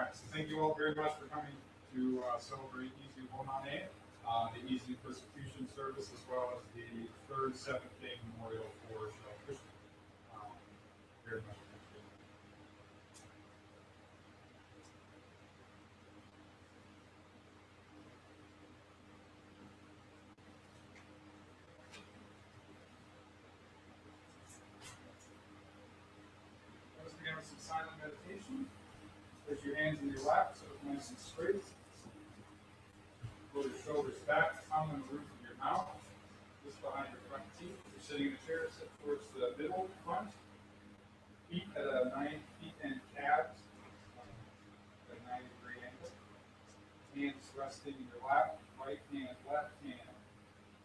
right, so thank you all very much for coming to celebrate Easy Honane, the Easy Persecution Service, as well as the third Seventh Day Memorial for Shell Christian. Um, very much appreciated. Let's begin with some silent meditation. Place your hands in your lap so it's nice and straight. Pull your shoulders back, tongue on the roof of your mouth, just behind your front teeth. If you're sitting in a chair, sit towards the middle front. Feet at a 9 feet and calves at a 90-degree angle. Hands resting in your lap, right hand, left hand.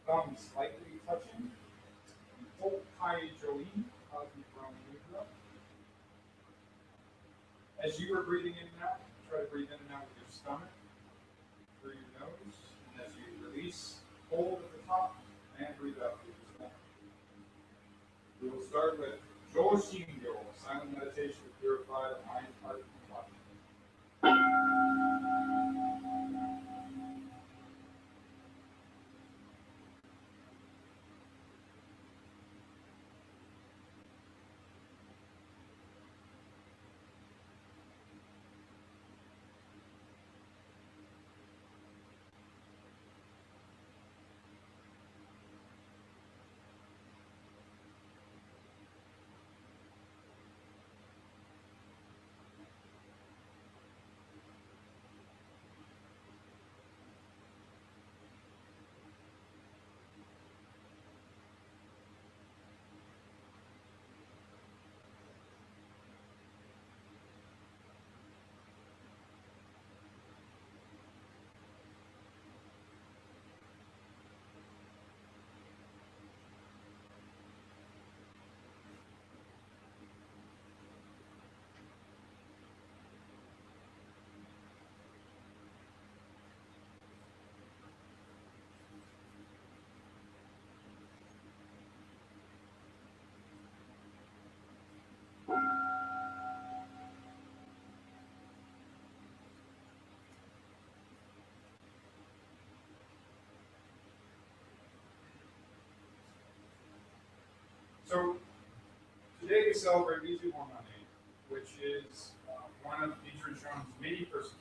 Thumbs slightly touching. And hold Pai Joi, Cosmic Realm Mudra. As you are breathing in and out, try to breathe in and out with your stomach, through your nose, and as you release, hold at the top, and breathe out through your stomach. We will start with Joshinyo, silent meditation to purify the mind, heart, and body. So, today we celebrate Izu Honane, which is one of Nichiren Shonen's many persecutions.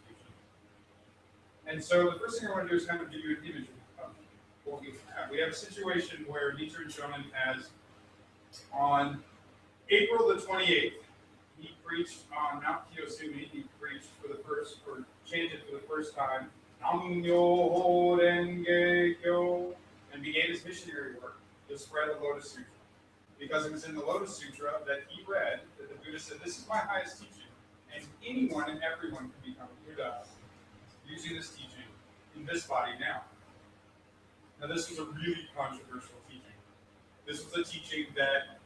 And so the first thing I want to do is kind of give you an image of what we have. We have a situation where Nichiren Shonen has, on April the 28th, he preached on Mount Kiyosumi. He preached for the first, or chanted for the first time, Namu Renge Kyo, and began his missionary work to spread the Lotus Sutra. Because it was in the Lotus Sutra that he read that the Buddha said, "This is my highest teaching, and anyone and everyone can become a Buddha using this teaching in this body now." Now, this was a really controversial teaching. This was a teaching that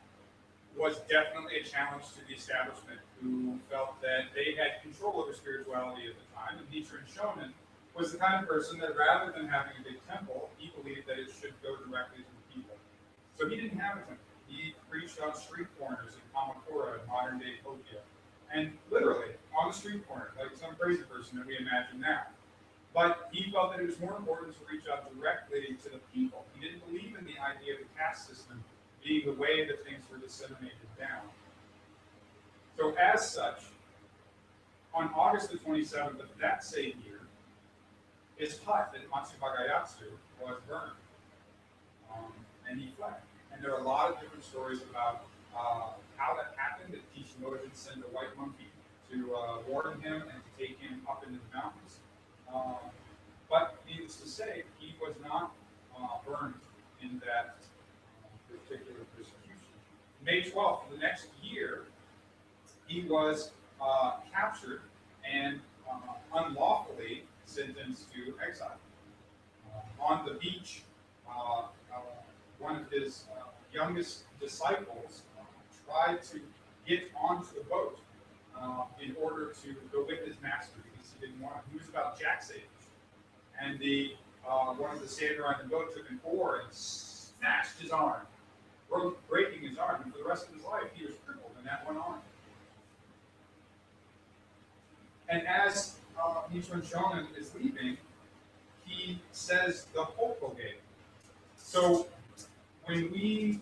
was definitely a challenge to the establishment, who felt that they had control over spirituality at the time. And Nichiren Shonen was the kind of person that, rather than having a big temple, he believed that it should go directly to the people. So he didn't have a temple. He preached on street corners in Kamakura, in modern-day Tokyo. And literally, on the street corner, like some crazy person that we imagine now. But he felt that it was more important to reach out directly to the people. He didn't believe in the idea of the caste system being the way that things were disseminated down. So as such, on August the 27th of that same year, his hut at Matsubagayatsu was burned. And he fled. And there are a lot of different stories about how that happened, that Kishimoto sent a white monkey to warn him and to take him up into the mountains. But needless to say, he was not burned in that particular persecution. May 12th of the next year, he was captured and unlawfully sentenced to exile. On the beach, one of his youngest disciples tried to get onto the boat in order to go with his master because he didn't want him. He was about Jack's age. And one of the sailors on the boat took an oar and smashed his arm, breaking his arm. And for the rest of his life, he was crippled in that one arm. And as Nichiren Shonen is leaving, he says the Hokage. So when we,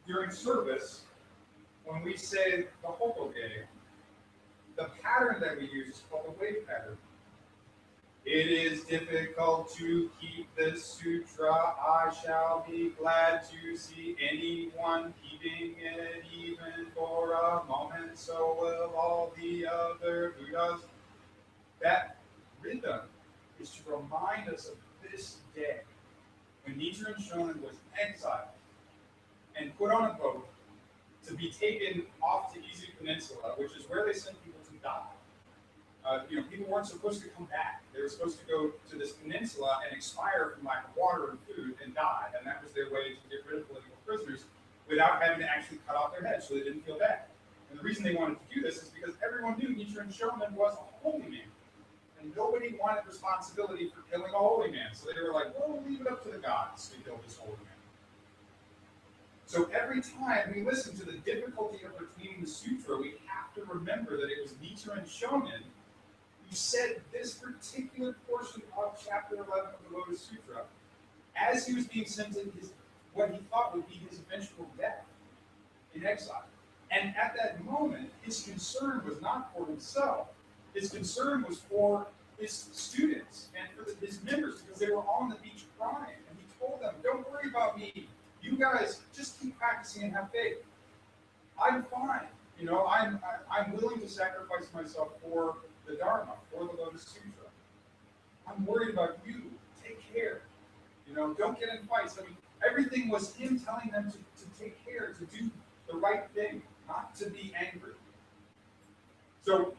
during service, when we say the Hokage, the pattern that we use is called the wave pattern. It is difficult to keep the sutra. I shall be glad to see anyone keeping it even for a moment. So will all the other Buddhas. That rhythm is to remind us of this day when Nichiren Shonin was exiled and put on a boat to be taken off to Izu Peninsula, which is where they sent people to die. People weren't supposed to come back. They were supposed to go to this peninsula and expire from lack of water and food and die. And that was their way to get rid of political prisoners without having to actually cut off their heads so they didn't feel bad. And the reason they wanted to do this is because everyone knew Nichiren Shonin was a holy man. And nobody wanted responsibility for killing a holy man. So they were like, well, we'll leave it up to the gods to kill this holy man. So every time we listen to the difficulty of retaining the sutra, we have to remember that it was Nichiren Shonin who said this particular portion of chapter 11 of the Lotus Sutra as he was being sent to what he thought would be his eventual death in exile. And at that moment, his concern was not for himself. His concern was for his students and for his members because they were on the beach crying. And he told them, don't worry about me. You guys just keep practicing and have faith. I'm fine. I'm willing to sacrifice myself for the Dharma, for the Lotus Sutra. I'm worried about you. Take care. Don't get in fights. Everything was him telling them to take care, to do the right thing, not to be angry. So,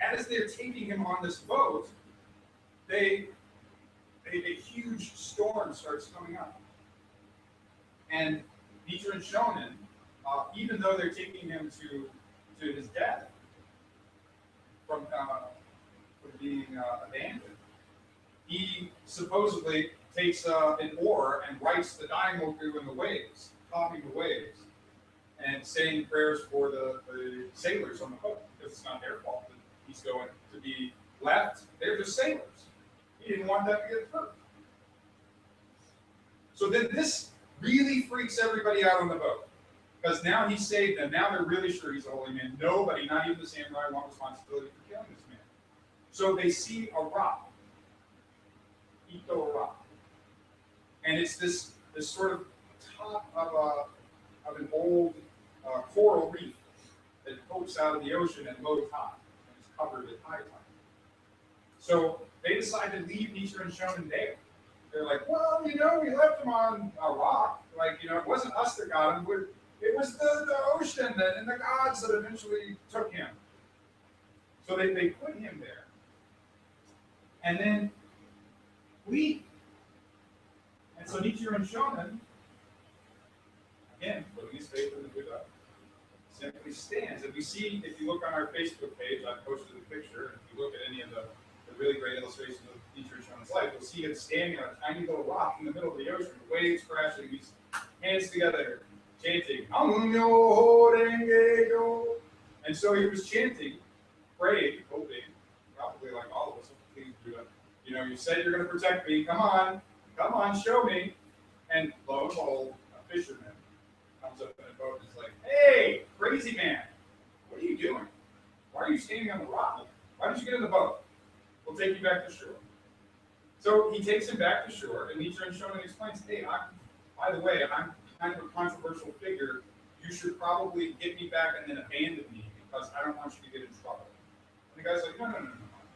as they're taking him on this boat, a huge storm starts coming up. And Nichiren Shonin, even though they're taking him to his death from being abandoned, he supposedly takes an oar and writes the Daimoku in the waves, copying the waves, and saying prayers for the sailors on the boat, because it's not their fault that he's going to be left. They're just sailors. He didn't want them to get hurt. So then this really freaks everybody out on the boat, because now he saved them. Now they're really sure he's a holy man. Nobody, not even the samurai, want responsibility for killing this man. So they see a rock, Ito rock, and it's this sort of top of an old coral reef that pokes out of the ocean at low tide, and it's covered at high tide. So they decide to leave Nichiren Shonin there. They're like, well, we left him on a rock. It wasn't us that got him. It was the ocean and the gods that eventually took him. So they put him there. And then leave. And so Nichiren Shonin, again, putting his faith in the Buddha, simply stands. And we see, if you look on our Facebook page, I've posted a picture. If you look at any of the really great illustrations of Nichiren Shonin's life, you'll see him standing on a tiny little rock in the middle of the ocean, waves crashing, these hands together, chanting, Nam-myoho Renge-kyo. And so he was chanting, praying, hoping, probably like all of us, please do it. You said you're going to protect me. Come on, show me. And lo and behold, a fisherman comes up in a boat and is like, hey, crazy man, what are you doing? Why are you standing on the rock? Why don't you get in the boat? We'll take you back to shore. So he takes him back to shore, and Nichiren Shonin explains, hey, by the way, I'm kind of a controversial figure. You should probably get me back and then abandon me because I don't want you to get in trouble. And the guy's like, no.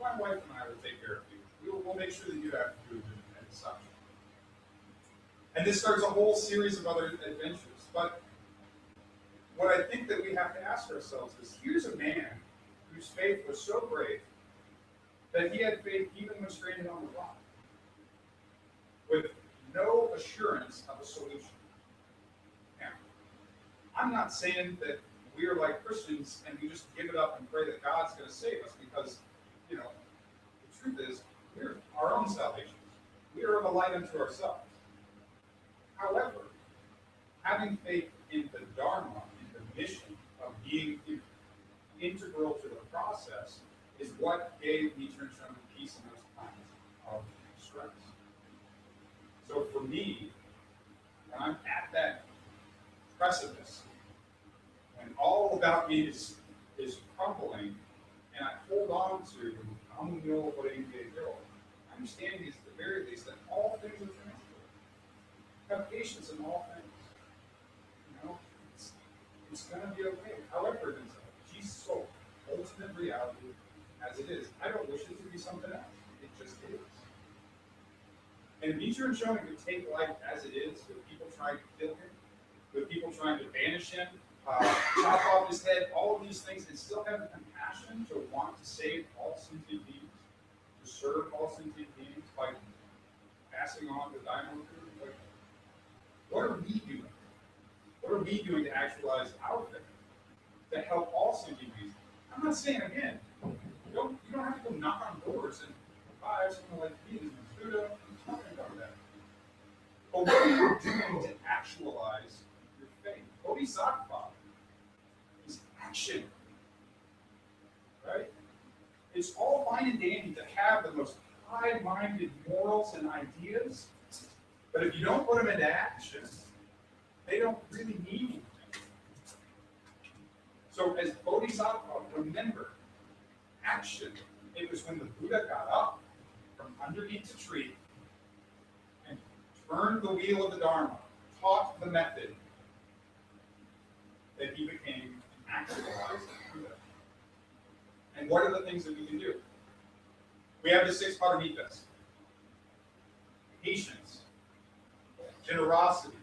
My wife and I will take care of you. We'll make sure that you have food and such. And this starts a whole series of other adventures. But what I think that we have to ask ourselves is, here's a man whose faith was so great that he had faith even when stranded on the rock, with no assurance of a solution. Now, I'm not saying that we are like Christians and we just give it up and pray that God's going to save us, because, the truth is, we're our own salvation. We are of a light unto ourselves. However, having faith in the Dharma, in the mission of being process is what gave Nietzsche and Schoen peace in those times of stress. So for me, when I'm at that precipice, when all about me is crumbling, and I hold on to Namu, I understand these at the very least that all things are transitory. Have patience in all things. You know, it's going to be okay. However, it's Jesus' soul, ultimate reality as it is. I don't wish it to be something else. It just is. And Nietzsche and Schoen could take life as it is, with people trying to kill him, with people trying to banish him, chop off his head, all of these things, and still have the compassion to want to save all sentient beings, to serve all sentient beings by passing on the dynamo. Like, what are we doing? What are we doing to actualize our faith, to help all sentient beings? I'm not saying again, you don't have to go knock on doors and buy someone like me, Buddha. I'm talking about that. But what are you doing to actualize your faith? Bodhisattva is action, right? It's all fine and dandy to have the most high-minded morals and ideas, but if you don't put them into action, they don't really mean anything. So as Bodhisattva, remember, action. It was when the Buddha got up from underneath the tree and turned the wheel of the Dharma, taught the method, that he became an actualized Buddha. And what are the things that we can do? We have the 6 paramitas: patience, generosity,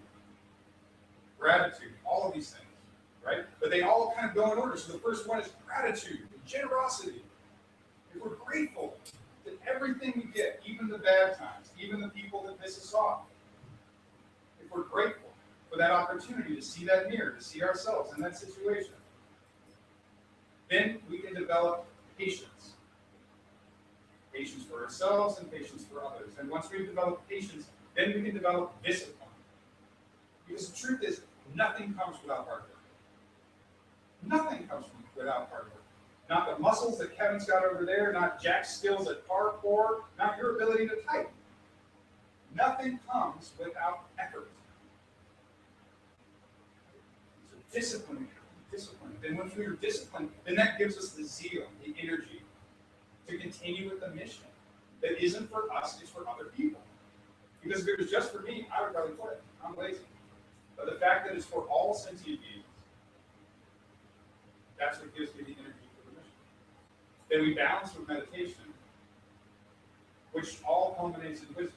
gratitude, all of these things, right? But they all kind of go in order. So the first one is gratitude, generosity. If we're grateful that everything we get, even the bad times, even the people that piss us off, if we're grateful for that opportunity to see that mirror, to see ourselves in that situation, then we can develop patience. Patience for ourselves and patience for others. And once we've developed patience, then we can develop discipline. Because the truth is, nothing comes without hard work. Nothing comes without hard work. Not the muscles that Kevin's got over there, not Jack's skills at parkour, not your ability to type. Nothing comes without effort. So discipline. Then once we are disciplined, then that gives us the zeal, the energy to continue with the mission that isn't for us, it's for other people. Because if it was just for me, I would probably quit. I'm lazy. But the fact that it's for all sentient beings, that's what gives me the energy for the mission. Then we balance with meditation, which all culminates in wisdom.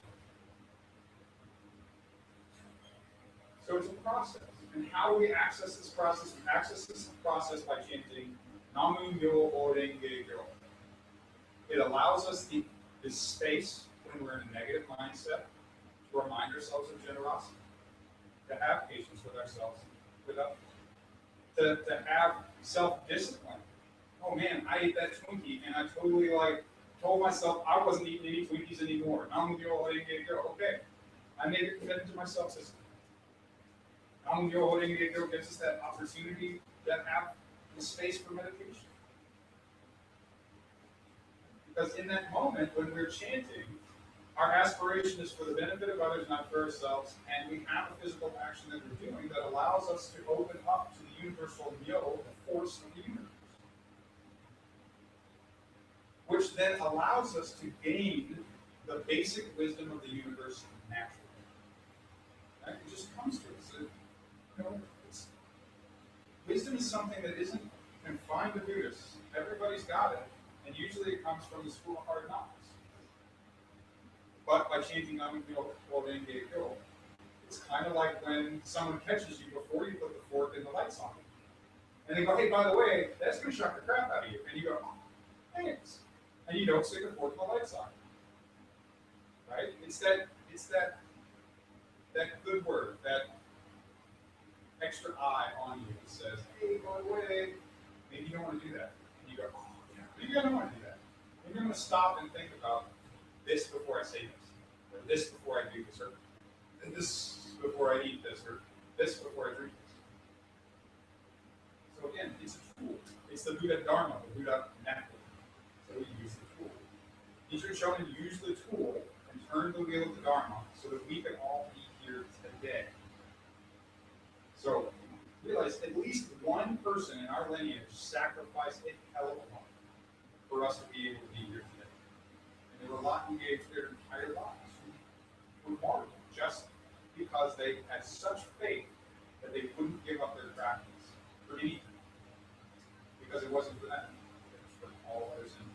So it's a process. And how do we access this process? We access this process by chanting Namu Myo Renge Kyo. It allows us this space when we're in a negative mindset to remind ourselves of generosity, to have patience with ourselves, with others, to have self-discipline. Oh man, I ate that Twinkie and I totally told myself I wasn't eating any Twinkies anymore. Namu Myo Renge Kyo. Okay, I made a commitment to myself system. Namu Myo Renge Kyo gives us that opportunity to have the space for meditation. Because in that moment when we're chanting, our aspiration is for the benefit of others, not for ourselves, and we have a physical action that we're doing that allows us to open up to the universal Myo, the force of the universe. Which then allows us to gain the basic wisdom of the universe naturally. Right? It just comes to us. Wisdom is something that isn't confined to Buddhists. Everybody's got it, and usually it comes from the school of hard knocks. But by changing Namu Myo Renge Kyo, it's kind of like when someone catches you before you put the fork in the light socket. And they go, hey, by the way, that's going to shock the crap out of you. And you go, oh, thanks. And you don't stick a fork in the light socket. Right? It's that good word, that extra eye on you that says, hey, by the way, maybe you don't want to do that. And you go, oh, yeah, maybe I don't want to do that. Maybe I'm going to stop and think about this before I say this, or this before I do this, or this before I eat this, or this before I drink this. So again, it's a tool. It's the Buddha Dharma, the Buddha method. actually use the tool. Nichiren Shonin used the tool and turned the wheel of the Dharma so that we can all be here today. So realize at least one person in our lineage sacrificed a hell of a lot for us to be able to be here today. And there were a lot who gave their entire lives, who were martyred just because they had such faith that they wouldn't give up their practice for anything. Because it wasn't for them, it was for all others in the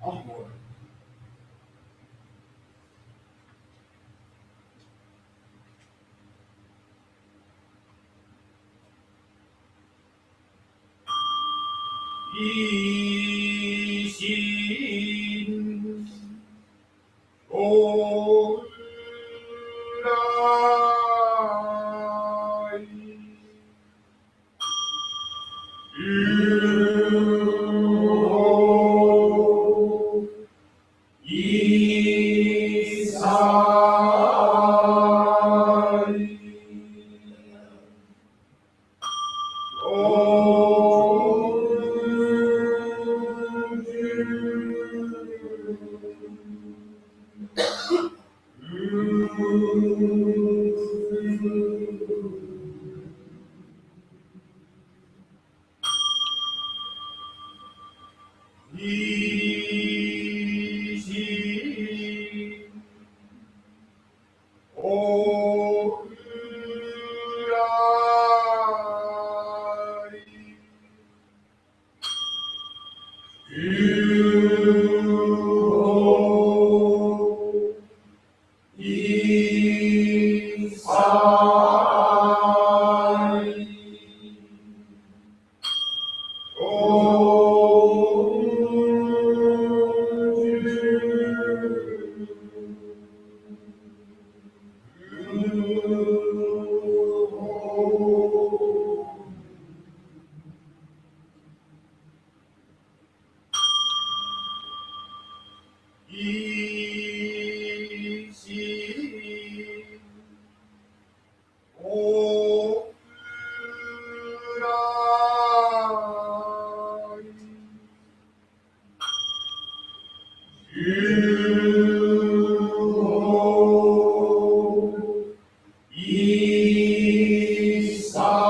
onboard. Ishin Orai Yuho Isai Isai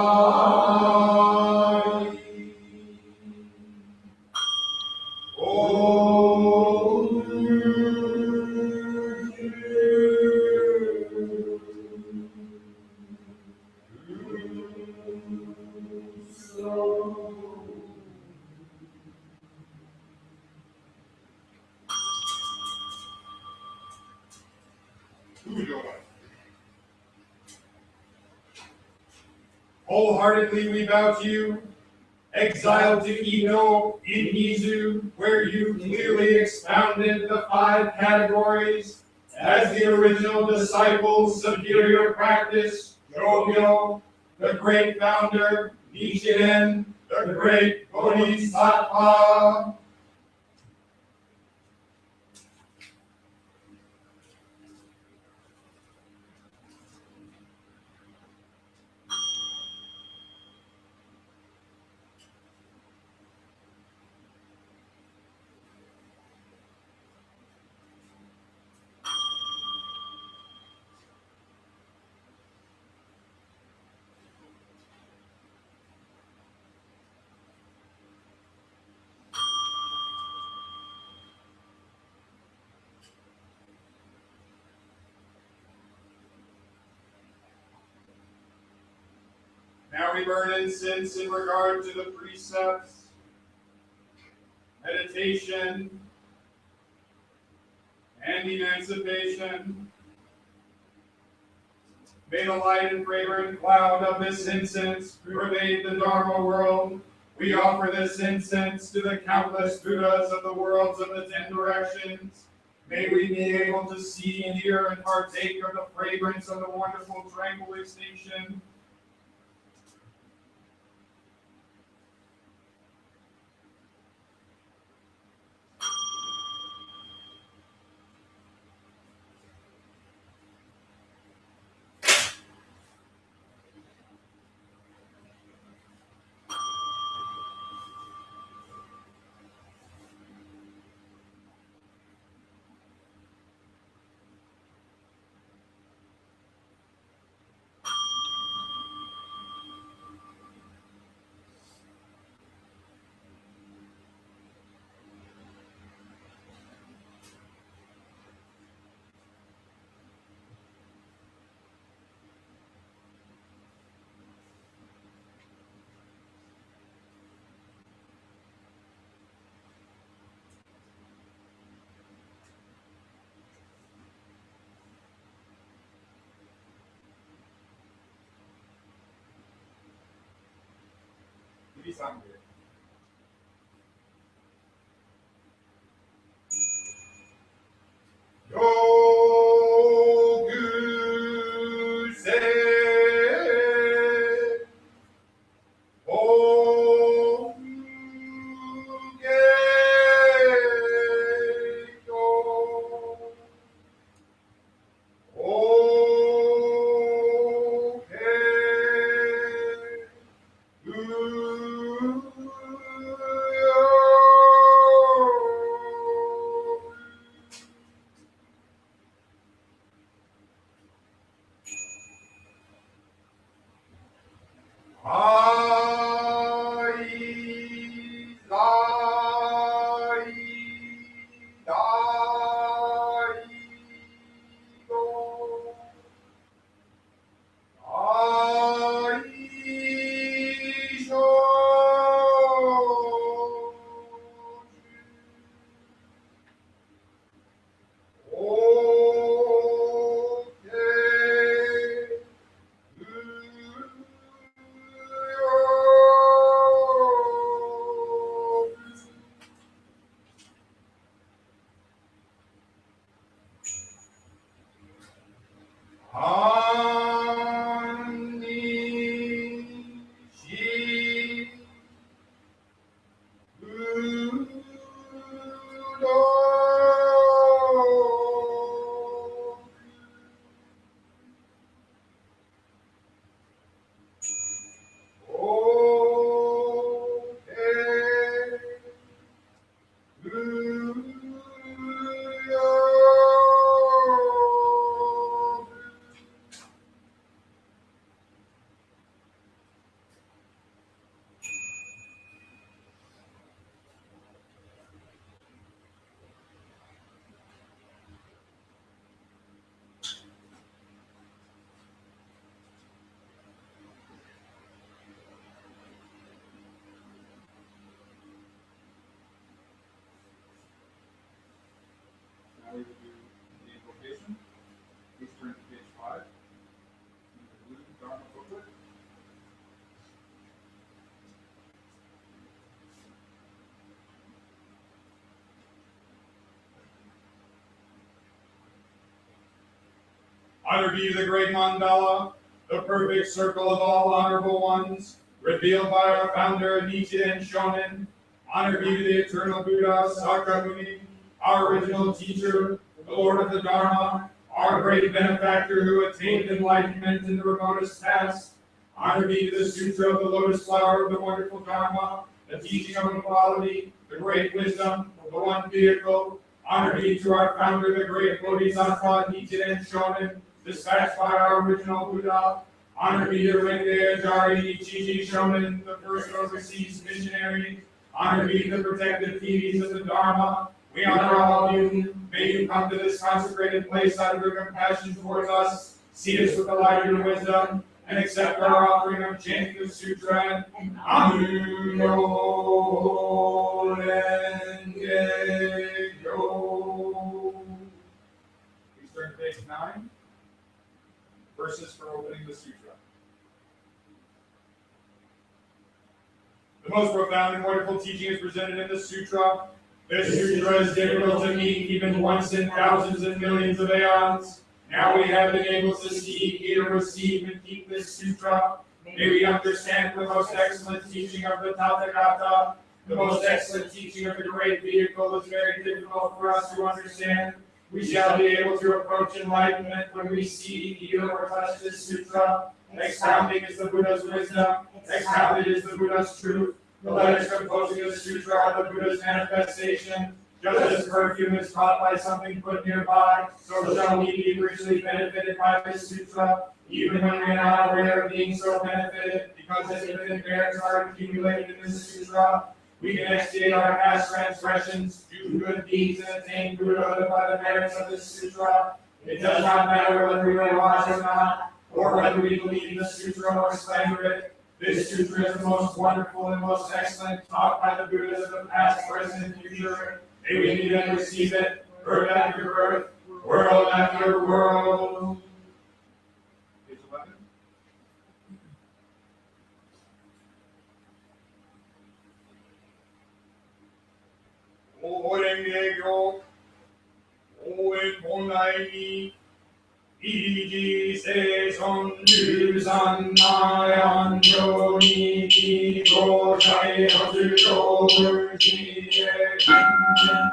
Wholeheartedly we bow to you, exiled to Eno in Izu, where you clearly expounded the 5 categories as the original disciples' superior practice, Jogyo, the great founder, Nichiren, the great Bodhisattva. Now we burn incense in regard to the precepts, meditation, and emancipation. May the light and fragrant cloud of this incense pervade the Dharma world. We offer this incense to the countless Buddhas of the worlds of the 10 directions. May we be able to see and hear and partake of the fragrance of the wonderful tranquil extinction. Honor be to the great mandala, the perfect circle of all honorable ones, revealed by our founder Nichiren Shonin. Honor be to the eternal Buddha Sakyamuni, our original teacher, the Lord of the Dharma, our great benefactor who attained enlightenment in the remotest past. Honor be to the Sutra of the Lotus Flower of the wonderful Dharma, the teaching of equality, the great wisdom, the one vehicle. Honor be to our founder, the great Bodhisattva Nichiren Shonin, dispatched by our original Buddha. Honor be to Renge Ajari Ichiji Shonin, the first overseas missionary. Honor be to the protective deities of the Dharma. We honor all of you. May you come to this consecrated place out of your compassion towards us. See us with the light of your wisdom, and accept our offering of chanting the sutra and Namu Renge Yo. Please turn to page 9. Verses for opening the sutra. The most profound and wonderful teaching is presented in the sutra. This sutra is difficult to meet even once in thousands and millions of aeons. Now we have been able to see, hear, receive, and keep this sutra. May we understand the most excellent teaching of the Tathagata. The most excellent teaching of the great vehicle is very difficult for us to understand. We shall be able to approach enlightenment when we see, hear, or touch this sutra. Expounding is the Buddha's wisdom. Expounded is the Buddha's truth. The letters composing the sutra are the Buddha's manifestation. Just as perfume is caught by something put nearby, so shall we be richly benefited by this sutra, even when we are not aware of being so benefited, because as infinite merits are accumulated in this sutra. We can expiate our past transgressions, do good deeds, and attain Buddhahood by the merits of this sutra. It does not matter whether we are wise or not, or whether we believe in the sutra or slander it. This sutra is the most wonderful and most excellent, taught by the Buddhas of the past, present, and future. May we meet and receive it, birth after birth, world after world. Page 11. Orenge-kyo, Oen Bonai-ni, Iji se son ju san nai an jo ni ki go shai hasu jo bu chi e kin jen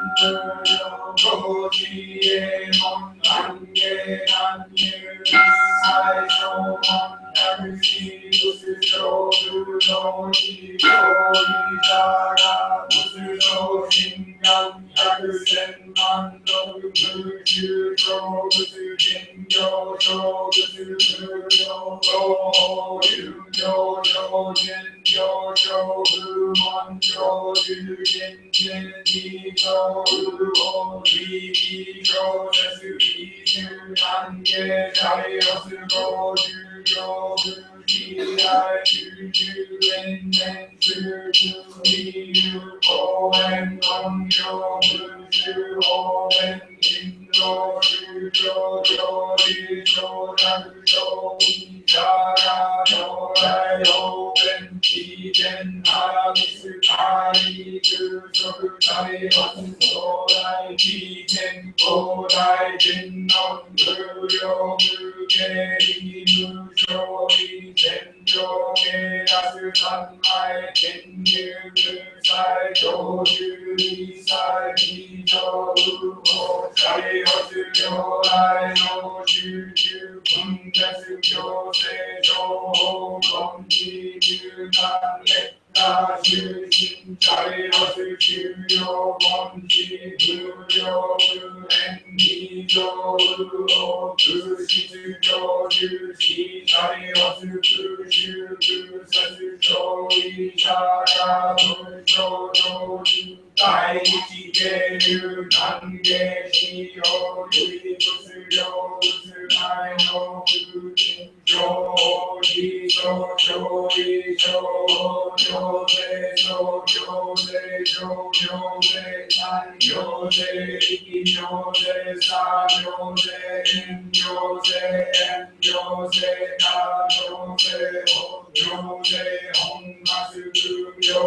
yo go chi e mon an ge nan yu sai shou mon yaku shi busu shou bu no chi go ni sha ga busu shou shin gan yaku sen man no bu chu shou busu jin yo shou busu bu yo go yu yo shou jin yo shou bu mon shou ju jin jin ni shou bu o ji ki shou desu ki shu nan ge shai osu go ju yo bu ji dai ju ju en en shu ju ni yu o en on yo bu shu o en in yo shu yo yo ri yo nan yo ni sha ga yo dai yo en ki jen ha mi su tai ju shu tai on so dai ki jen ko dai jin non bu yo bu ge ri mu sho ri jen yo ge da su san mai jen yu bu sai jo ju ri sai ki jo bu o sai o su yo ai no ju ju kun da su yo se jo ho kon ji ju nan le da shu shin sai o su ju yo kon ji bu yo bu en ni jo bu o bu shi su jo ju shi sai o su bu shu bu sa su jo ri sha ga bu jo jo ju dai chi ge yu nan ge shi yo ri bu su yo bu su nai no bu jin jo ji jo jo ri jo jo se jo jo se jo jo se san jo se ki jo se sa jo se in jo se en jo se ka jo se ho jo se hong ma su ku jo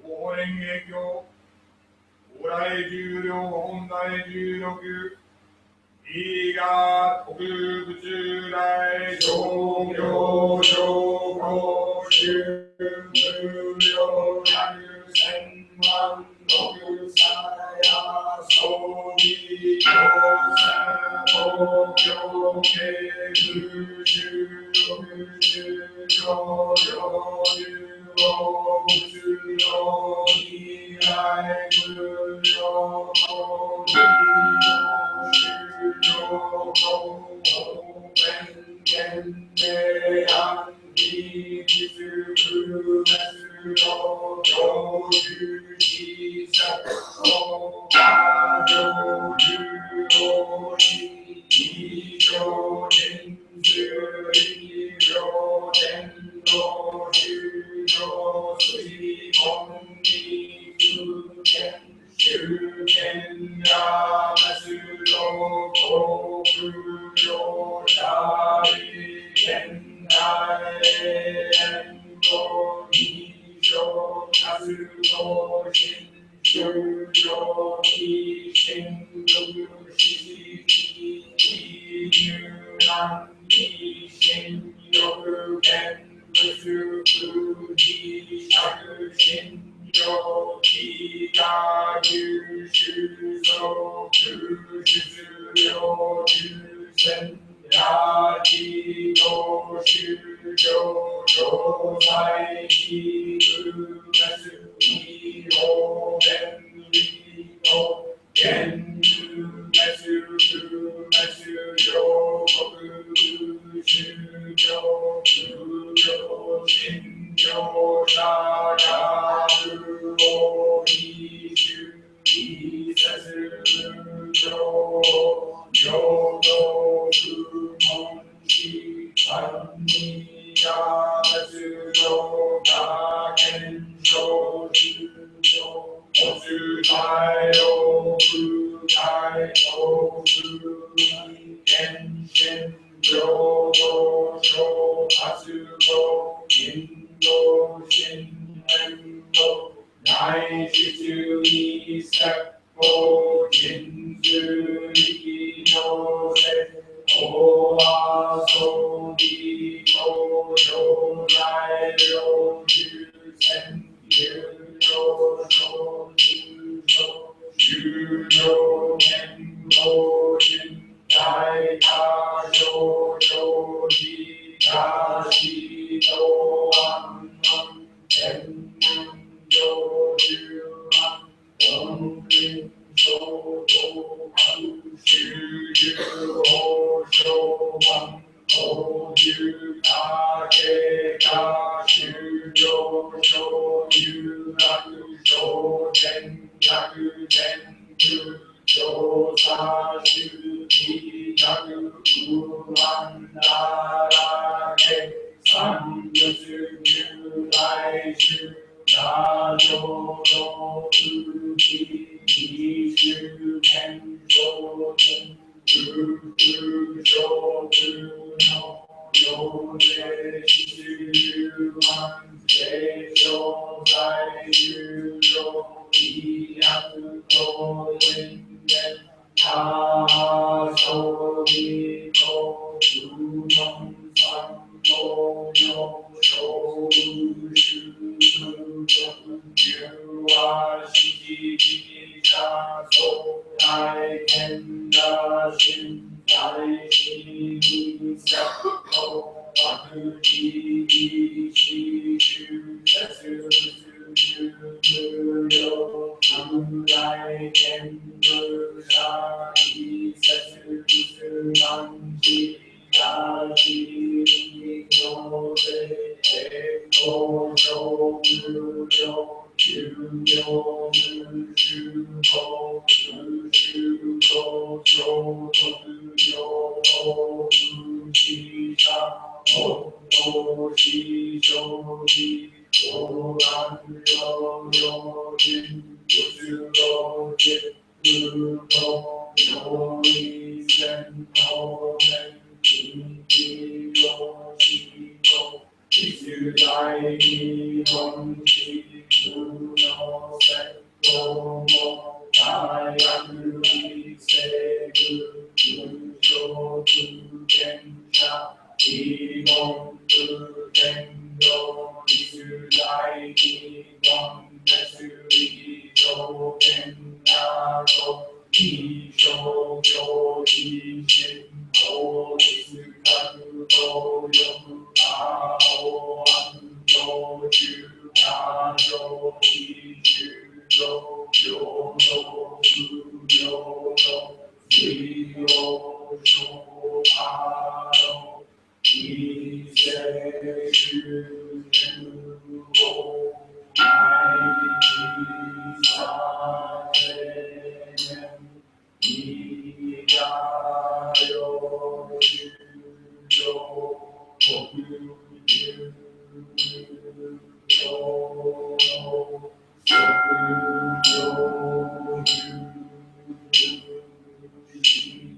応援影響、往来重量本来16、伊賀国宇宙大商業商工収無料百千万国際遊び協賛東京系空中宇宙上領流を宇宙の未来無料の未来終了後権で安美実空熱の共有し作を過剰流をし以上人数以上天道終了水本に空権周辺やメスの航空上大現代円語認証活動新終了非新力史跡入難非新力現物空自作新上気が優秀増空出量優先や気の終了常在気空滅異方便利の現空滅空滅両国終了空上新上者がるを一周一節無常浄土不問し三二や滅道が検証中上お主体を空海を空に検診平等小発動インド新年度内視中に説法人数力量でお遊び工場内領重戦有料小中小終了年号人大化小小事大事と安安天文上十万本人小道各終了法小万法流化経過終了小有楽小天逆天空調査周期学不安ならけ三月入来週大乗の空気二周変装天空小中の行政十万聖書在有料医薬と人間遊びと不問三法の小修 you are Shiki Shaso, I can the Shin, I Shiki Sako, Wakuji, Shi, Shu, Setsu, Shu, Yo, I can do Shaki, Setsu, Shu, Nanji, Yaji, No, Eko, Sho, Mu, Yo, Shu, Yo, Mu, Shu, Ho, Mu, Shu, Ho, Sho, Mu, Yo, Ho, Mu, Shi, Sha, Ho, Ho, Shi, Sho, Ji, Ho, Ran, Yo, Yo, Jin, Butsu, Go, Jin, Mu, Go, Yo, Li, Sen, Ho, Men, Jin, Ji, Yo, Shi, Go, Jitsu, Dai, Ni, Hon, Shi, Mu, No, Sen, Go, Mo, Tai, Anu, Li, Se, Gu, Mu, Sho, Tu, Gen, Sha, Ji, Mon, Tu, Gen, Do, Jitsu, Dai, Ni, Hon, Metsu, Li, Do, Gen, Na, Do, Ji, Sho, Kyo, Ji, Shin, Ho, Jitsu, Kaku, Go, Yoku, A, Ho, An, Do, Ju, Ka, Do, Ji, Shu, Do, Yo, Do, Su, Yo, Do, Ji, Yo, Sho, A, Do, Ji, Se, Shu, Ju, Ho, I, Ji, Sa, Se, Nem, Ni, Ya, Yo, Ju, Jo, Toku, Ju, Jo, No, Toku, Jo, Ju, Ji.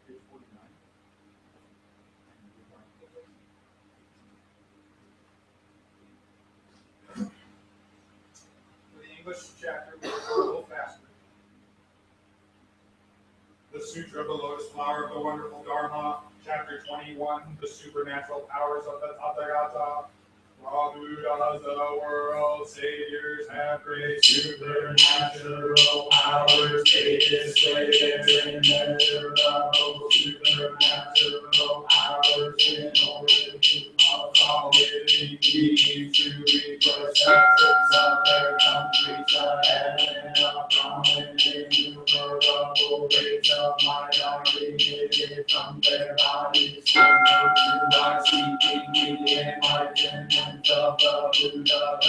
Page 49. For the English chapter, we'll go a little faster. The Sutra of the Lotus Flower of the Wonderful Dharma, chapter 21, the supernatural powers of the Tathagata. All Buddhas, the world saviors, have great supernatural powers. They display their immeasurable supernatural powers in order to cause living beings to request substance of their countries ahead and of common innumerable rays of light are radiated from their bodies. To seeking the enlightenment of the Buddha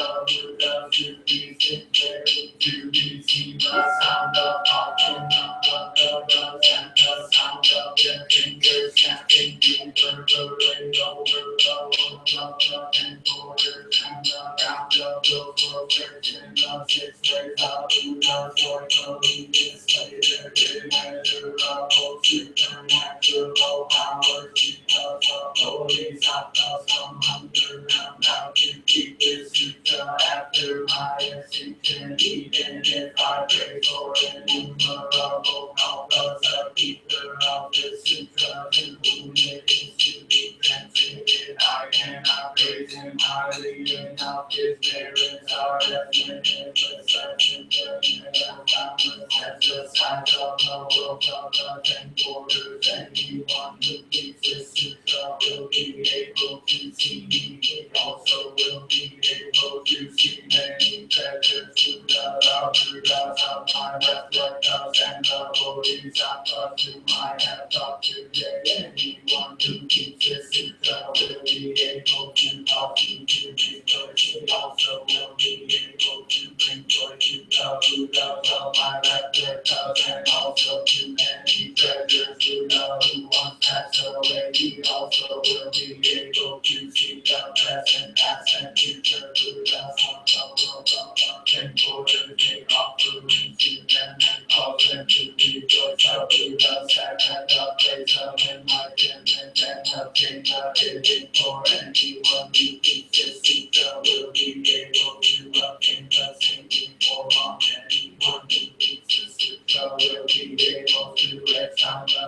to be sincere, to be seen the sound of talking of the Buddhas and the sound of their fingers snapping deeper, burrowing over the world of the ten borders and the bound of those workers in the 6 ways of Buddha joyfully display their immeasurable supernatural powers because the Bodhisattvas from underground how to keep this sutra after my ascension. Even if I pray for innumerable kalpas, the keeper of this sutra to whom it is to be transmitted, I cannot praise him highly enough. His merits are limitless, such enjoyment of boundless as the size of the world of the ten borders. Anyone who keeps this sutra will be able to see me. He also will be able to see many treasures to the Buddhas of my left workers and the Bodhisattvas whom I have taught today. Anyone who keeps this sutra will be able to cause you to rejoice. He also will be able to bring joy to the Buddhas of my left workers and also to many treasures to the who once passed away. He also will be able to see the present, past, and future Buddhas of the world of the ten borders. Make offerings to them and cause them to rejoice. The Buddhas have had the place of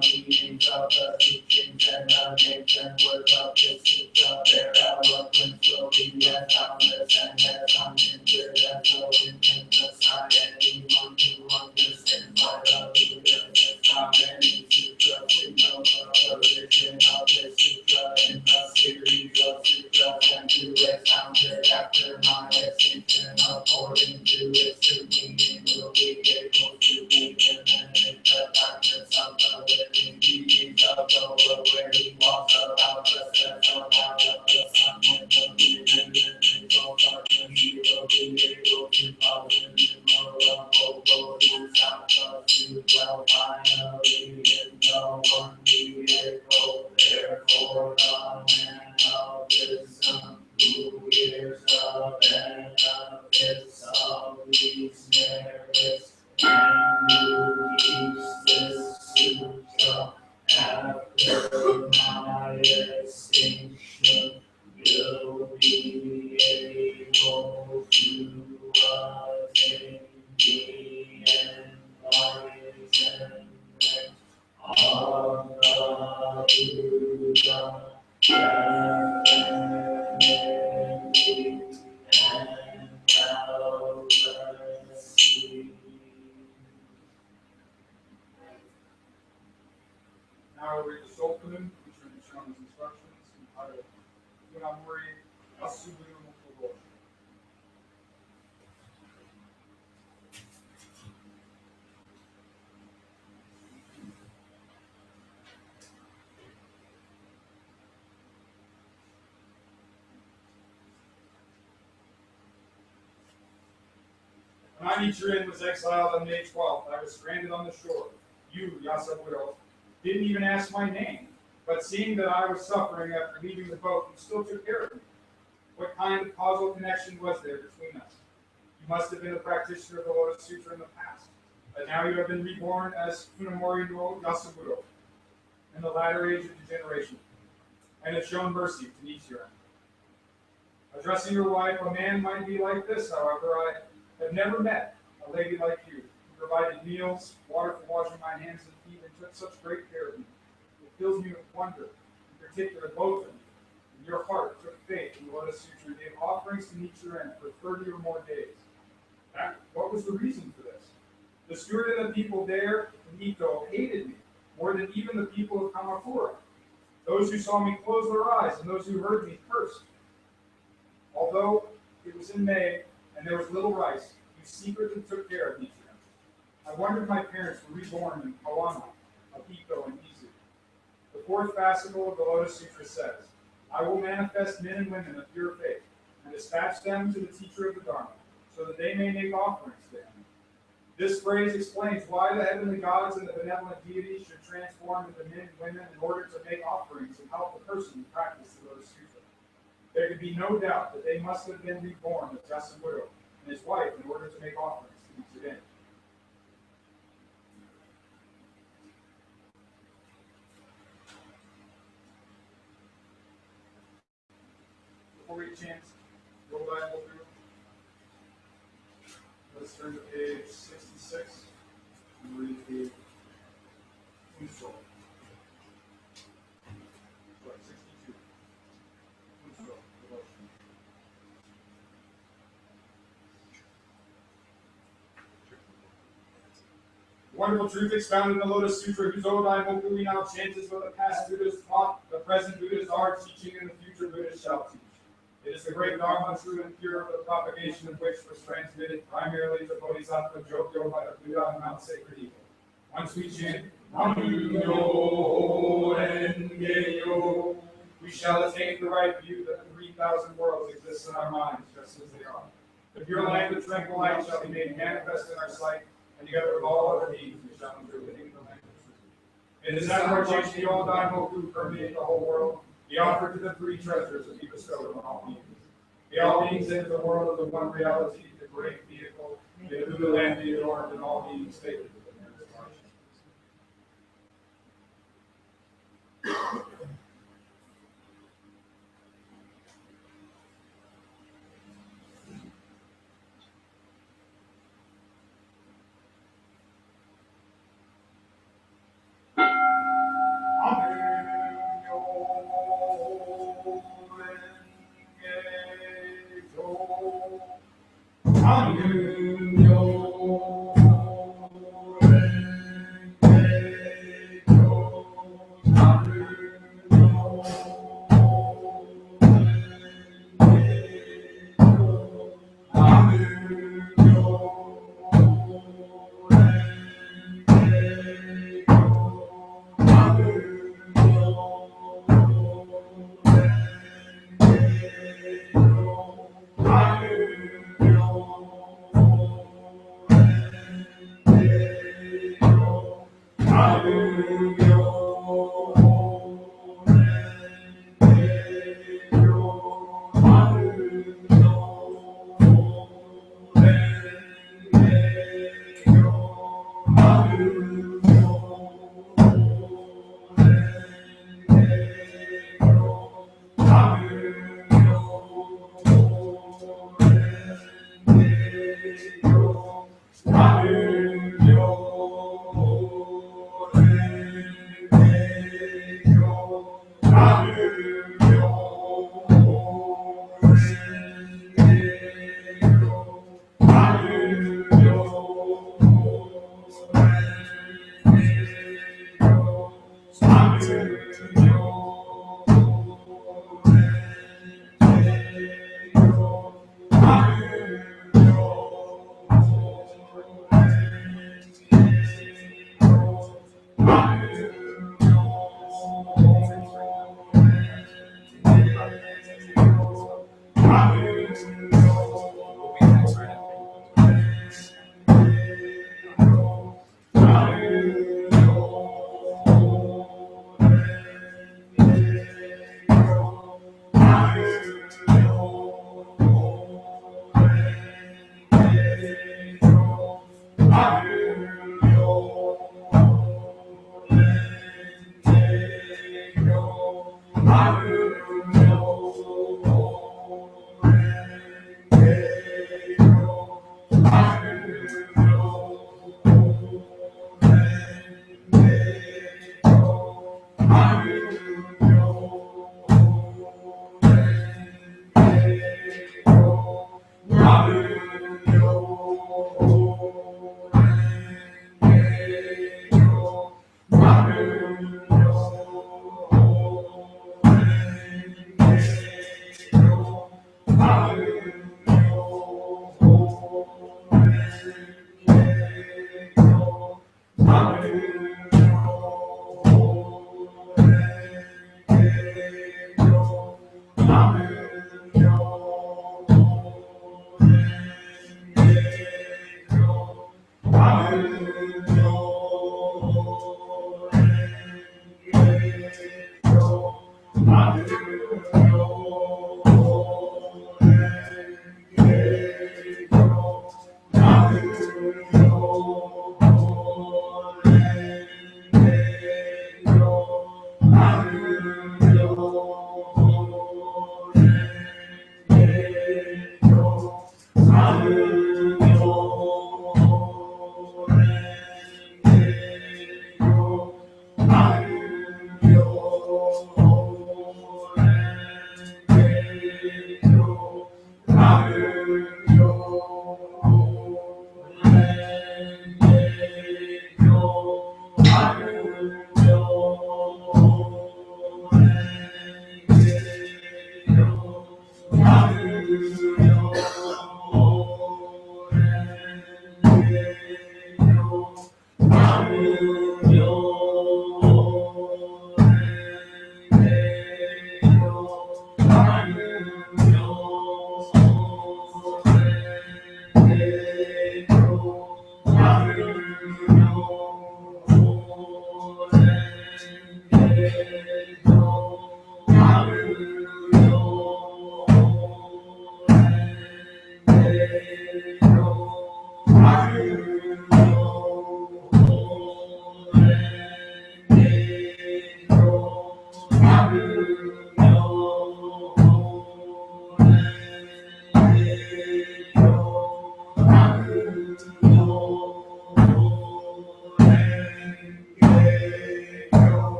the meanings of the teachings and the nature words of this sutra. Their eloquence will be as boundless and as unhindered as the wind in the sky. Anyone who understands what a Buddha is, how many sutras we know the origin of this sutra in the series of sutras, and to expound after my extinction according to its true meaning will be able to be eliminate the darkness of the living beings of the world where he walks about the steps of out of the sun and the moon and the results are he will be able to follow the moral hope who's out of you well finally in the one vehicle. Therefore the man of wisdom who is the benefits of these merits and who keeps this sutra after my extinction will be able to attain the enlightenment of the Buddha. Definitely and doubtlessly. Now we read the Shulkin, which are Nishon's instructions, entitled Funamori Asubunu Mukubo. When I Nichiren was exiled on May 12th, I was stranded on the shore. You, Yasaburo, didn't even ask my name, but seeing that I was suffering after leaving the boat, you still took care of me. What kind of causal connection was there between us? You must have been a practitioner of the Lotus Sutra in the past, but now you have been reborn as Funamori no Yasaburo in the latter age of degeneration, and have shown mercy to Nichiren. Addressing your wife, a man might be like this, however, I have never met a lady like you, who provided meals, water for washing my hands and feet, and took such great care of me. It fills me with wonder, in particular both of you. In your heart took faith in the Lotus Sutra and gave offerings to Nichiren for 30 or more days. What was the reason for this? The steward and the people there in Ito hated me more than even the people of Kamakura. Those who saw me closed their eyes, and those who heard me cursed. Although it was in May and there was little rice, you secretly took care of Nichiren. I wondered my parents were reborn in Kawana of Ito and Izu. The fourth fascicle of the Lotus Sutra says, I will manifest men and women of pure faith and dispatch them to the teacher of the Dharma, so that they may make offerings to him. This phrase explains why the heavenly gods and the benevolent deities should transform into men and women in order to make offerings and help the person practice the Lotus Sutra. There could be no doubt that they must have been reborn as Yasaburo and his wife in order to make offerings to Nichiren. Before we chant, what I will do, let's turn to page 66 and read the Uso. Sorry, 62. Uso, devotion. Wonderful truth expounded in the Lotus Sutra, whose Odai Moku we now chant is what the past Buddhas taught, the present Buddhas are teaching, and the future Buddhas shall teach. It is the great Dharma, true and pure, the propagation of which was transmitted primarily to Bodhisattva Jogyo by the Buddha on Mount Sacred Eagle. Once we chant, Namu Renge-yo, we shall attain the right view that the 3,000 worlds exist in our minds, just as they are. The pure light, the tranquil light, shall be made manifest in our sight, and together with all other beings, we shall enter the kingdom of truth. In this hour, change the all Dai Moku permeate the whole world. Be offered to the three treasures and be bestowed on all beings. May all beings enter the world of the one reality, the great vehicle. May the Buddha land be adorned and all beings favored with the merits of righteousness.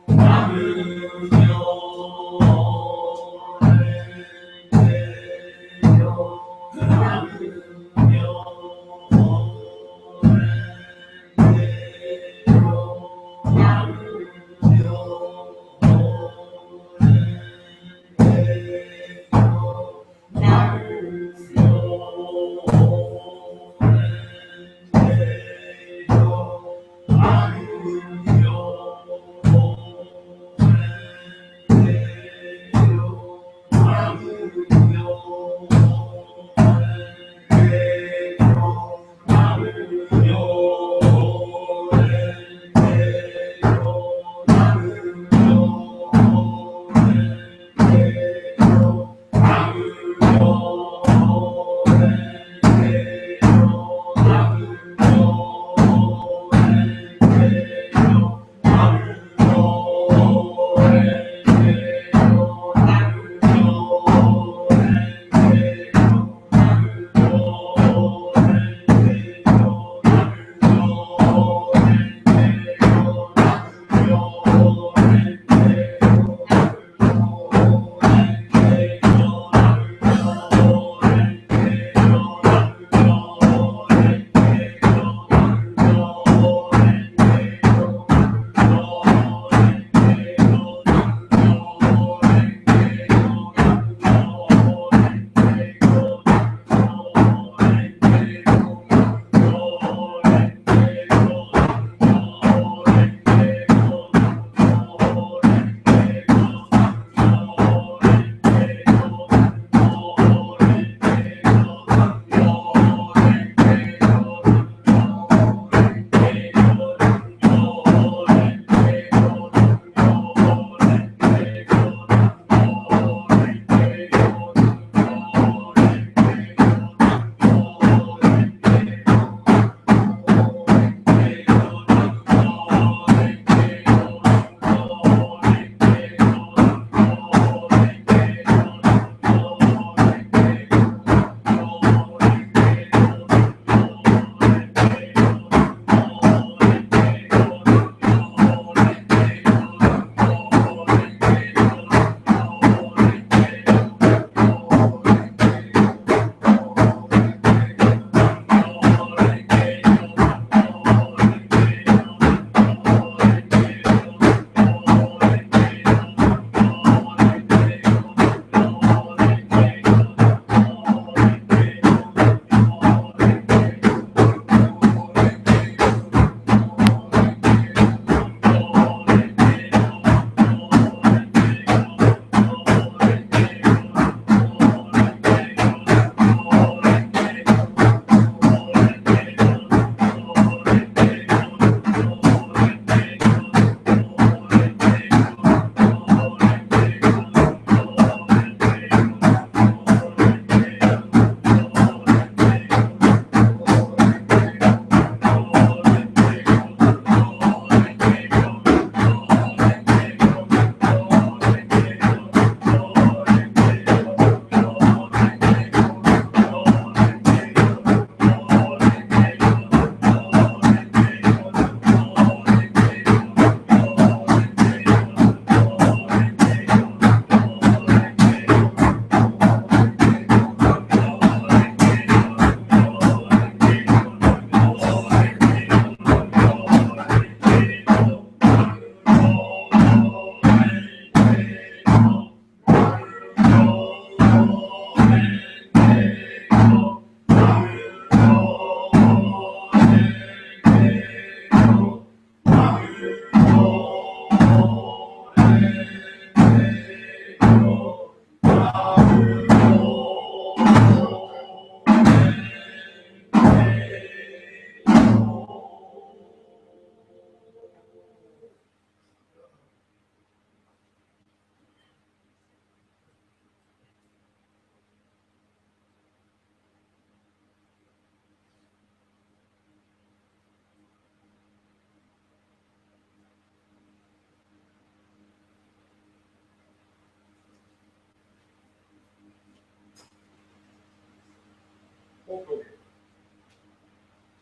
Namu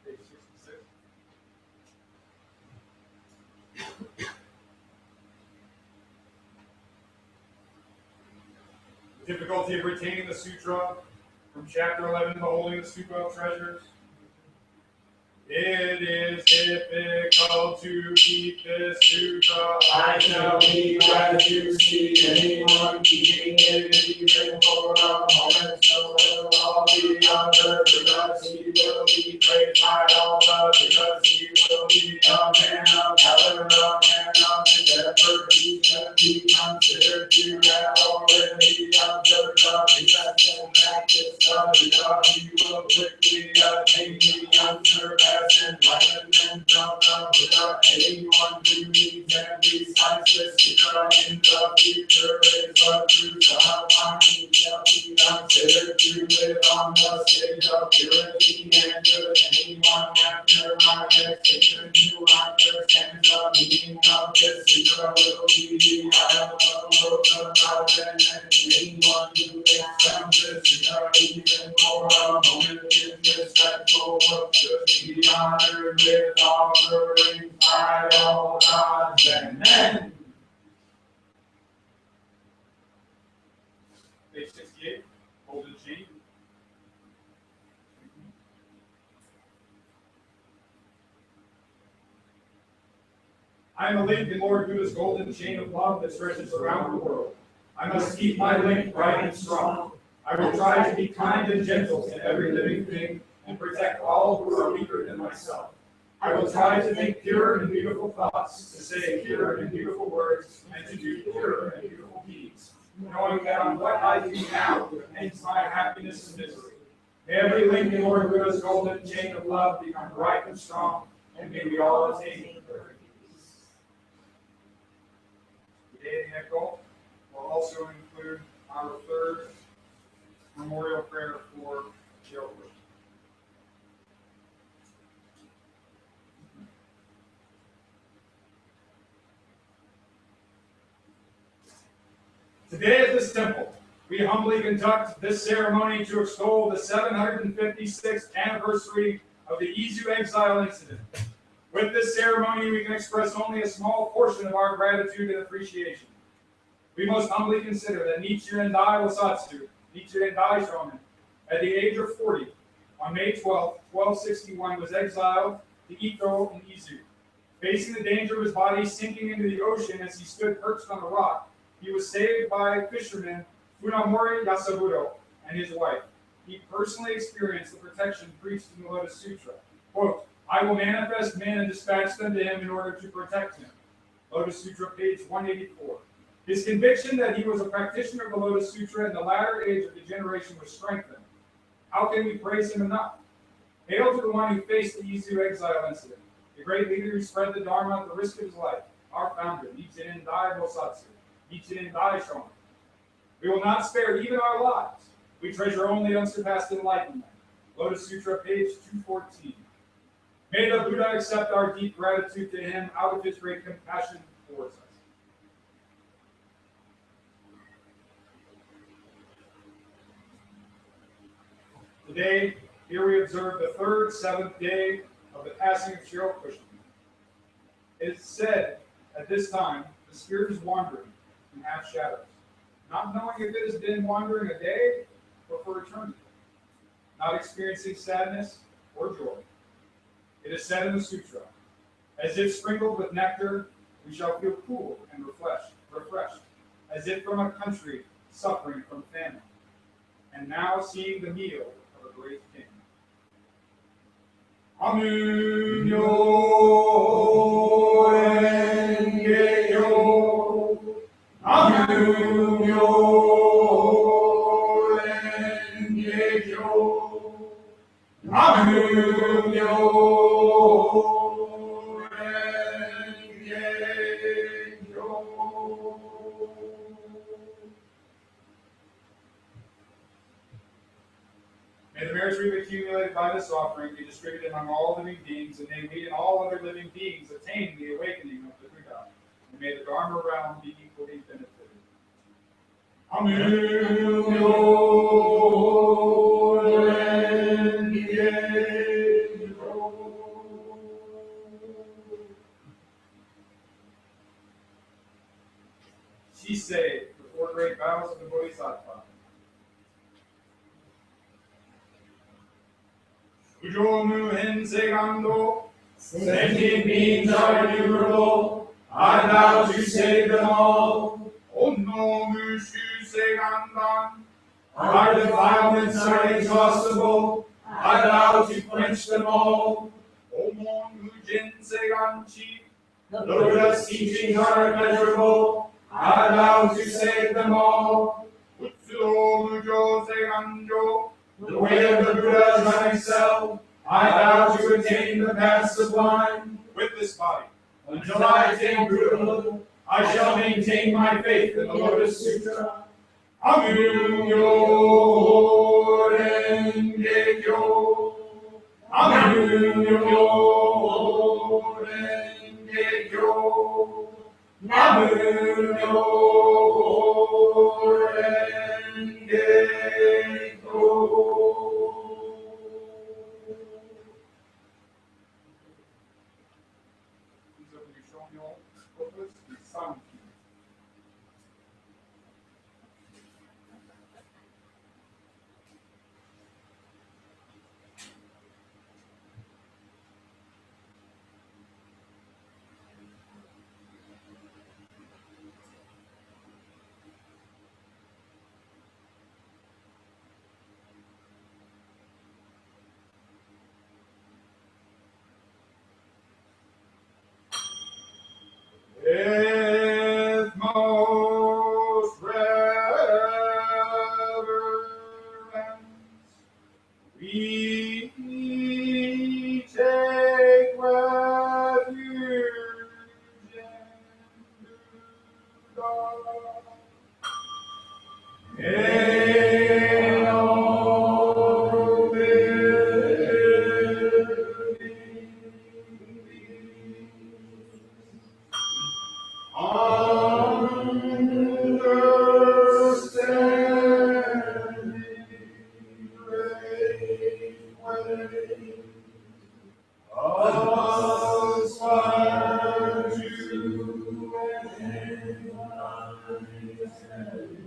Page 66. The difficulty of retaining the sutra from chapter 11, beholding the stupa of treasures. It is difficult to keep this sutra. I shall be glad to see anyone keeping it even for a moment, so will all be observed, because he will be praised by all the, because he will be a man of valor, a man of endeavor. He should be considered to have already observed the precepts and practice the Buddha. He will quickly attain the unsurpassed enlightenment of the Buddha. Anyone who needs and recites this sutra in the future is a true Sahaja. He shall be considered to live on the stage of purity and good. Anyone after my meditation who understands the meaning of this sutra will be the isle of Loka. And anyone who expounds this sutra even for a moment is respectful of should be honored with offerings by all gods and men. Page 68, golden chain. I am a link in Lord Buddha's golden chain of love that stretches around the world. I must keep my link bright and strong. I will try to be kind and gentle to every living thing and protect all who are weaker than myself. I will try to think pure and beautiful thoughts, to say pure and beautiful words, and to do pure and beautiful deeds, knowing that on what I do now ends my happiness and misery. May every link in Lord Buddha's golden chain of love become bright and strong, and may we all attain perfect peace. Today's echo will also include our third memorial prayer for Cheryl. Today at this temple, we humbly conduct this ceremony to extol the 756th anniversary of the Izu exile incident. With this ceremony, we can express only a small portion of our gratitude and appreciation. We most humbly consider that Nichiren Dai Wasatsu, Nichiren Dai Shonin, at the age of 40, on May 12, 1261, was exiled to Ito in Izu. Facing the danger of his body sinking into the ocean as he stood perched on a rock, he was saved by fisherman Funamori Yasaburo and his wife. He personally experienced the protection preached in the Lotus Sutra. Quote, I will manifest men and dispatch them to him in order to protect him. Lotus Sutra, page 184. His conviction that he was a practitioner of the Lotus Sutra in the latter age of the generation was strengthened. How can we praise him enough? Hail to the one who faced the Izu exile incident, the great leader who spread the Dharma at the risk of his life, our founder, Nichiren Dai Bosatsu, Nichiren Dai Shonin. We will not spare even our lives. We treasure only unsurpassed enlightenment. Lotus Sutra, page 214. May the Buddha accept our deep gratitude to him out of his great compassion towards us. Today, here we observe the third seventh day of the passing of Cheryl Cushman. It is said at this time the spirit is wandering in half shadows, not knowing if it has been wandering a day or for eternity, not experiencing sadness or joy. It is said in the sutra, as if sprinkled with nectar, we shall feel cool and refreshed, as if from a country suffering from famine, and now seeing the meal of a great king. Namu myo renge kyo. Namu myo renge kyo. Namu myo renge kyo. May the merits we've accumulated by this offering be distributed among all living beings, and may we and all other living beings attain the awakening of the Buddha. And may the Dharma realm be equally benefited. Namu myo renge Shisei, the four great vows of the Bodhisattva. Ujomu Hensegando, Sentient beings are innumerable. I vow to save them all. Onnomu Shusegandan, Our defilements are inexhaustible. I vow to quench them all. Omon Mujen Seganchi, The Buddha's teachings are immeasurable. I vow to save them all. Utsudo Mujo Seganjo, The way of the Buddha is myself. I vow to attain the path sublime. with this body. Until I attain Buddhahood, I shall maintain my faith in the Lotus Sutra. Amyo Renge Kyo. Amyo Renge Kyo. Amyo Renge Kyo. These are the Shonyo booklets, the sound keys. With most reverence, we take refuge in Buddha. In all living understanding, great way, aspire to enlighten.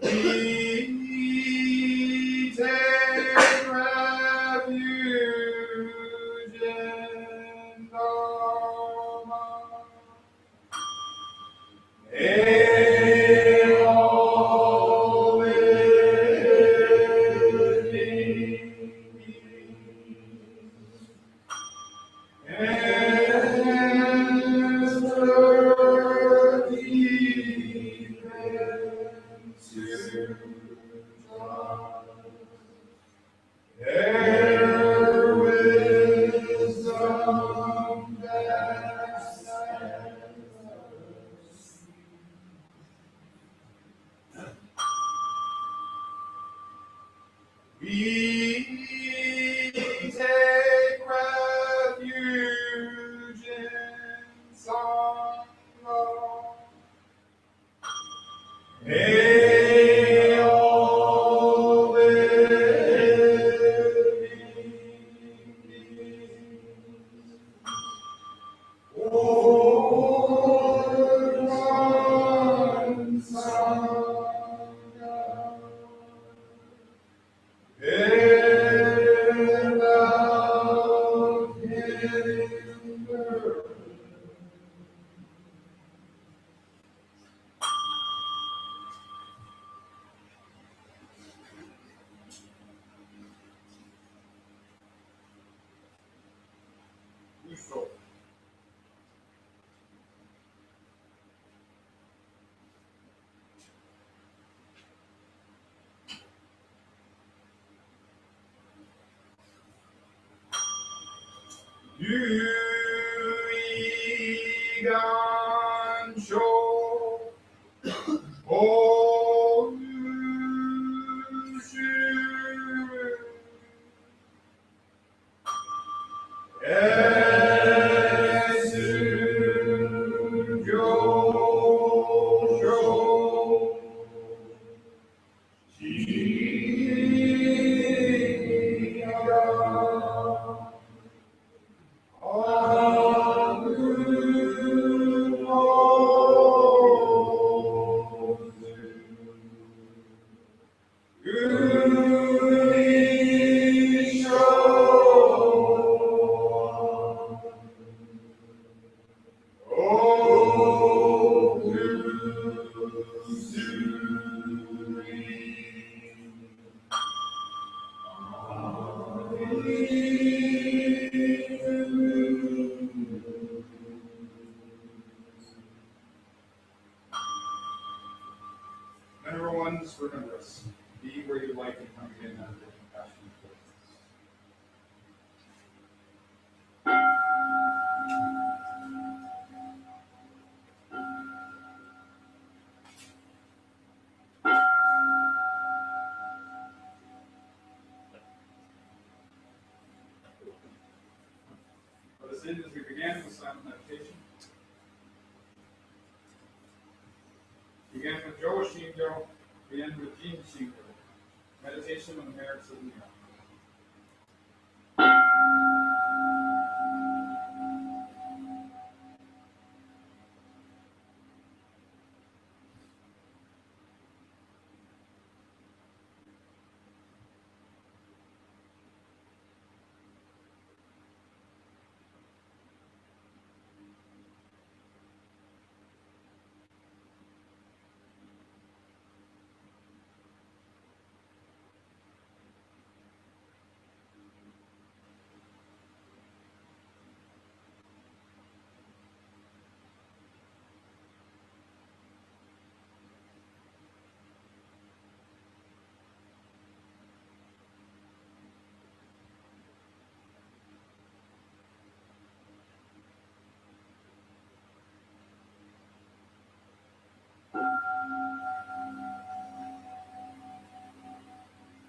We take refuge in Dharma. In all living beings. Enter deep into their wisdom vast and we take refuge in Sangha. May all living beings hold one Sangha without hinder. Uso. Gansho Oshu Esu Josho Jiga Number ones, remember us. Be where you like and come again out of the compassion. Let us end as we began with silent meditation. Began with Joe Shingo, we end with Jin Shingo. Meditation on the merits of the Namu.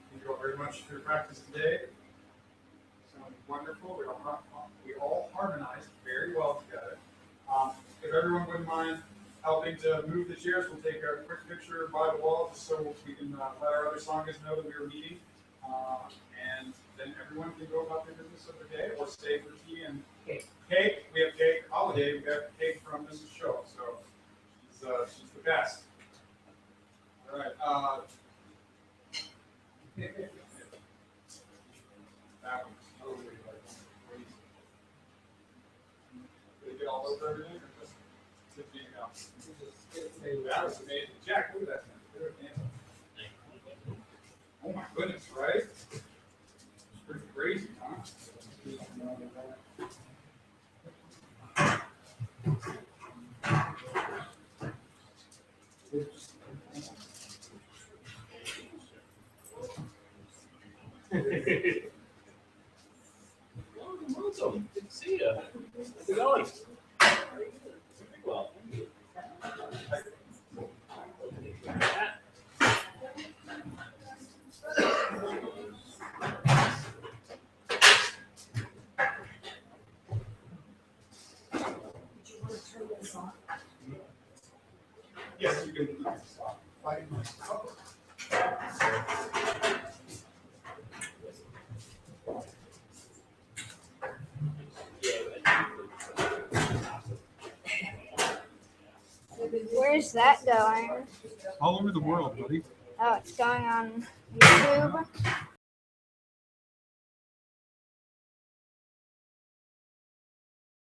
Thank you all very much for your practice today. Sounded wonderful. We all harmonized very well together. If everyone wouldn't mind helping to move the chairs, we'll take a quick picture by the wall just so we can let our other sangha's know that we were meeting. And then everyone can go about their business of the day or stay for tea and cake. Cake. We have cake. Holiday. We have cake from Mrs. Show. So she's the best. All right. That one's totally like crazy. Did it get all over everything or just tipping out? That was amazing. Jack, look at that. Oh my goodness, right? It's pretty crazy, huh? Welcome. Good to see you. How's it going? Well, thank you. Yes, you can stop. Where's that going? All over the world, buddy. Oh, it's going on YouTube.